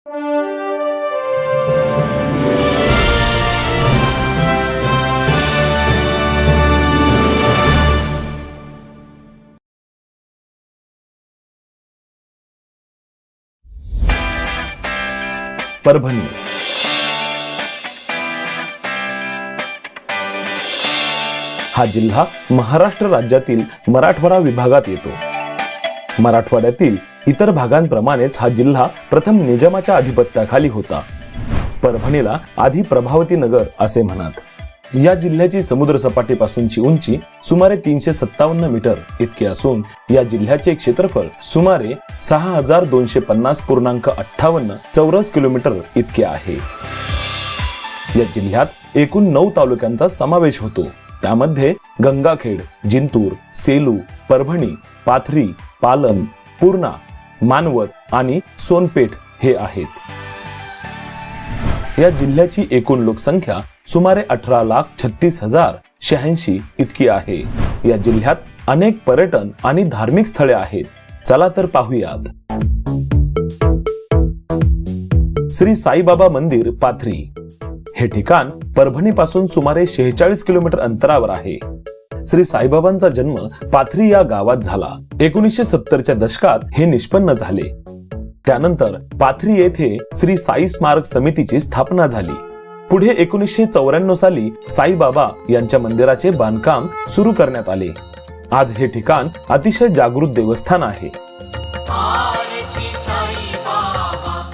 परभणी हा जिल्हा महाराष्ट्र राज्यातील मराठवाडा विभागात येतो. मराठवाड्यातील इतर भागांप्रमाणेच हा जिल्हा प्रथम निजामाच्या अधिपत्याखाली होता. परभणीला आधी प्रभावती नगर असे म्हणत. या जिल्ह्याची समुद्र सपाटीपासूनची उंची सुमारे 357 मीटर इतकी असून या जिल्ह्याचे क्षेत्रफळ सुमारे 6250.58 चौरस किलोमीटर इतके आहे. या जिल्ह्यात एकूण 9 तालुक्यांचा समावेश होतो. त्यामध्ये गंगाखेड, जिंतूर, सेलू, परभणी, पाथरी, पालम, पूर्णा, मानवत आणि सोनपेठ हे आहेत. या जिल्ह्याची एकूण लोकसंख्या सुमारे 18,36,086 इतकी आहे. या जिल्ह्यात अनेक पर्यटन आणि धार्मिक स्थळे आहेत. चला तर पाहूयात. श्री साईबाबा मंदिर, पाथरी. हे ठिकाण परभणीपासून सुमारे 46 किलोमीटर अंतरावर आहे. श्री साईबाबांचा जन्म पाथरी या गावात झाला. 1970च्या दशकात हे निष्पन्न झाले. त्यानंतर पाथरी येथे श्री साई स्मारक समितीची स्थापना झाली. पुढे 1994 साली साईबाबा यांच्या मंदिराचे बांधकाम सुरू करण्यात आले. आज हे ठिकाण अतिशय जागृत देवस्थान आहे.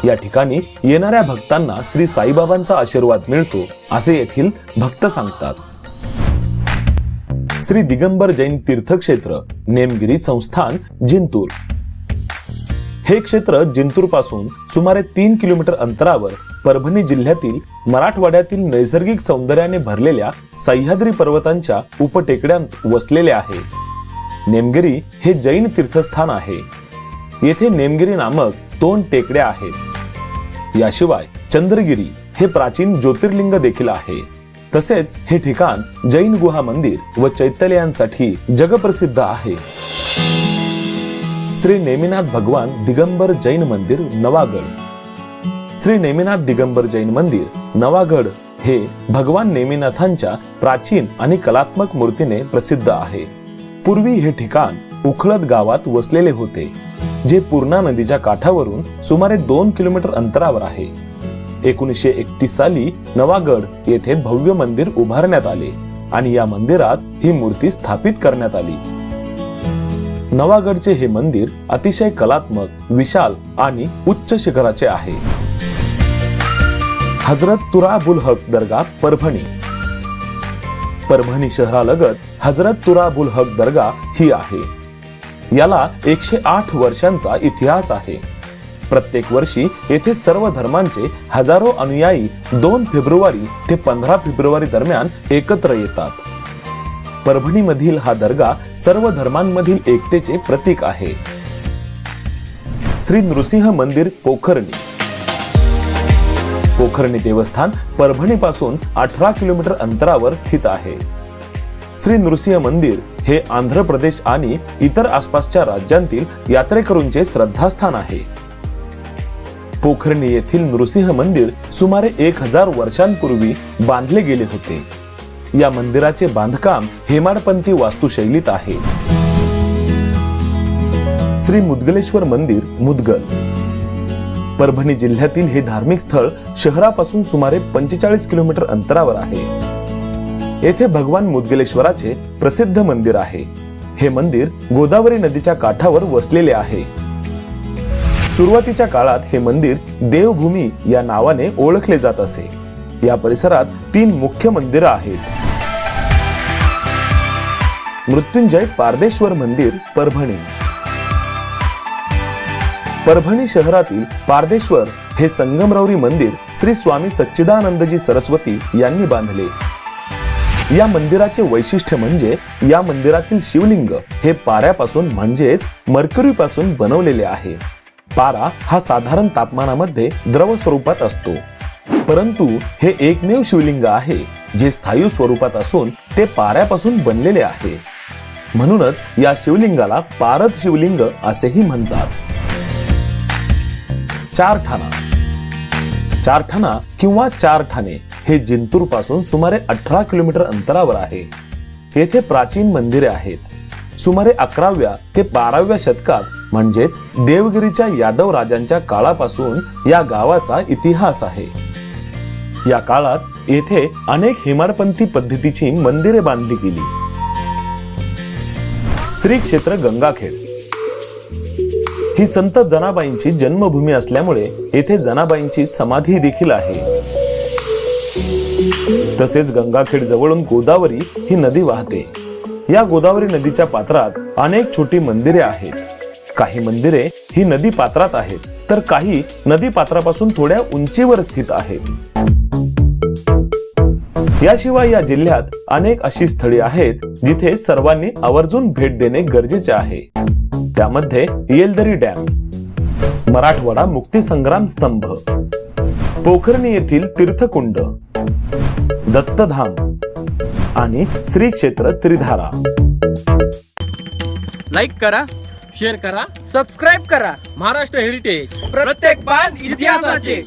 या ठिकाणी येणाऱ्या भक्तांना श्री साईबाबांचा आशीर्वाद मिळतो असे येथील भक्त सांगतात. श्री दिगंबर जैन तीर्थक्षेत्र, नेमगिरी संस्थान, जिंतूर. हे क्षेत्र जिंतूर पासून सुमारे 3 किलोमीटर अंतरावर परभणी जिल्ह्यातील मराठवाड्यातील नैसर्गिक सौंदर्याने भरलेल्या सह्याद्री पर्वतांच्या उपटेकड्यांत वसलेले आहे. नेमगिरी हे जैन तीर्थस्थान आहे. येथे नेमगिरी नामक 2 टेकड्या आहेत. याशिवाय चंद्रगिरी हे प्राचीन ज्योतिर्लिंग देखील आहे. तसेच हे ठिकाण जैन गुहा मंदिर व चैत्यालयांसाठी जगप्रसिद्ध आहे. श्री नेमिनाथ भगवान दिगंबर जैन मंदिर, नवागड. श्री नेमिनाथ दिगंबर जैन मंदिर, नवागड हे भगवान नेमिनाथांच्या प्राचीन आणि कलात्मक मूर्तीने प्रसिद्ध आहे. पूर्वी हे ठिकाण उखळद गावात वसलेले होते, जे पूर्णा नदीच्या काठावरून सुमारे 2 किलोमीटर अंतरावर आहे. 1931 साली नवागड येथे भव्य मंदिर उभारण्यात आले आणि या मंदिरात ही मूर्ती स्थापित करण्यात आली. नवागडचे हे मंदिर अतिशय कलात्मक, विशाल आणि उच्च शिखराचे आहे. हजरत तुराबुल हक दर्गा, परभणी. परभणी शहरालगत हजरत तुराबुल हक दर्गा ही आहे. याला 108 वर्षांचा इतिहास आहे. प्रत्येक वर्षी येथे सर्व धर्मांचे हजारो अनुयायी 2 फेब्रुवारी ते 15 फेब्रुवारी दरम्यान एकत्र येतात. परभणीमधील हा दर्गा सर्व धर्मांमधील एकतेचे प्रतीक आहे. श्री नृसिंह मंदिर, पोखर्णी. पोखर्णी देवस्थान परभणीपासून 18 किलोमीटर अंतरावर स्थित आहे. श्री नृसिंह मंदिर हे आंध्र प्रदेश आणि इतर आसपासच्या राज्यांतील यात्रेकरूंचे श्रद्धास्थान आहे. पोखर्णी येथील नृसिंह मंदिर सुमारे 1000 वर्षांपूर्वी बांधले गेले होते. या मंदिराचे बांधकाम हेमाडपंथी वास्तुशैलीत आहे. श्री मुदगलेश्वर मंदिर, मुदगल. परभणी जिल्ह्यातील हे धार्मिक स्थळ शहरापासून सुमारे 45 किलोमीटर अंतरावर आहे. येथे भगवान मुदगलेश्वराचे प्रसिद्ध मंदिर आहे. हे मंदिर गोदावरी नदीच्या काठावर वसलेले आहे. सुरुवातीच्या काळात हे मंदिर देवभूमी या नावाने ओळखले जात असे. या परिसरात 3 मुख्य मंदिरं आहेत. मृत्युंजय पारदेश्वर मंदिर, परभणी. परभणी शहरातील पारदेश्वर हे संगमरवरी मंदिर श्री स्वामी सच्चिदानंदजी सरस्वती यांनी बांधले. या मंदिराचे वैशिष्ट्य म्हणजे या मंदिरातील शिवलिंग हे पाऱ्यापासून म्हणजेच मर्क्युरी पासून बनवलेले आहे. पारा हा साधारण तापमानामध्ये द्रव स्वरूपात असतो, परंतु हे एकमेव शिवलिंग आहे जे स्थायू स्वरूपात असून ते पाऱ्यापासून बनलेले आहे. म्हणूनच या शिवलिंगाला पारद शिवलिंग असेही म्हणतात. चारठाणा. चारठाणा किंवा चारठाणे हे जिंतूर पासून सुमारे 18 किलोमीटर अंतरावर आहे. येथे प्राचीन मंदिरे आहेत. सुमारे 11व्या ते 12व्या शतकात म्हणजेच देवगिरीच्या यादव राजांच्या काळापासून या गावाचा इतिहास आहे. या काळात येथे अनेक हेमाडपंथी पद्धतीची मंदिरे बांधली गेली. श्री क्षेत्र गंगाखेड ही संत जनाबाईंची जन्मभूमी असल्यामुळे येथे जनाबाईंची समाधी देखील आहे. तसेच गंगाखेड जवळून गोदावरी ही नदी वाहते. या गोदावरी नदीच्या पात्रात अनेक छोटी मंदिरे आहेत. काही मंदिरे ही नदी पात्रात आहेत, तर काही नदी पात्रापासून थोड्या उंचीवर स्थित आहेत. याशिवाय या जिल्ह्यात अनेक अशी स्थळे आहेत जिथे सर्वांनी आवर्जून भेट देणे गरजेचे आहे. त्यामध्ये येलदरी डॅम, मराठवाडा मुक्तीसंग्राम स्तंभ, पोखर्णी येथील तीर्थकुंड, दत्तधाम आणि श्री क्षेत्र त्रिधारा. लाईक करा, शेअर करा, सबस्क्राईब करा. महाराष्ट्र हेरिटेज प्रत्येक पान इतिहासाचे.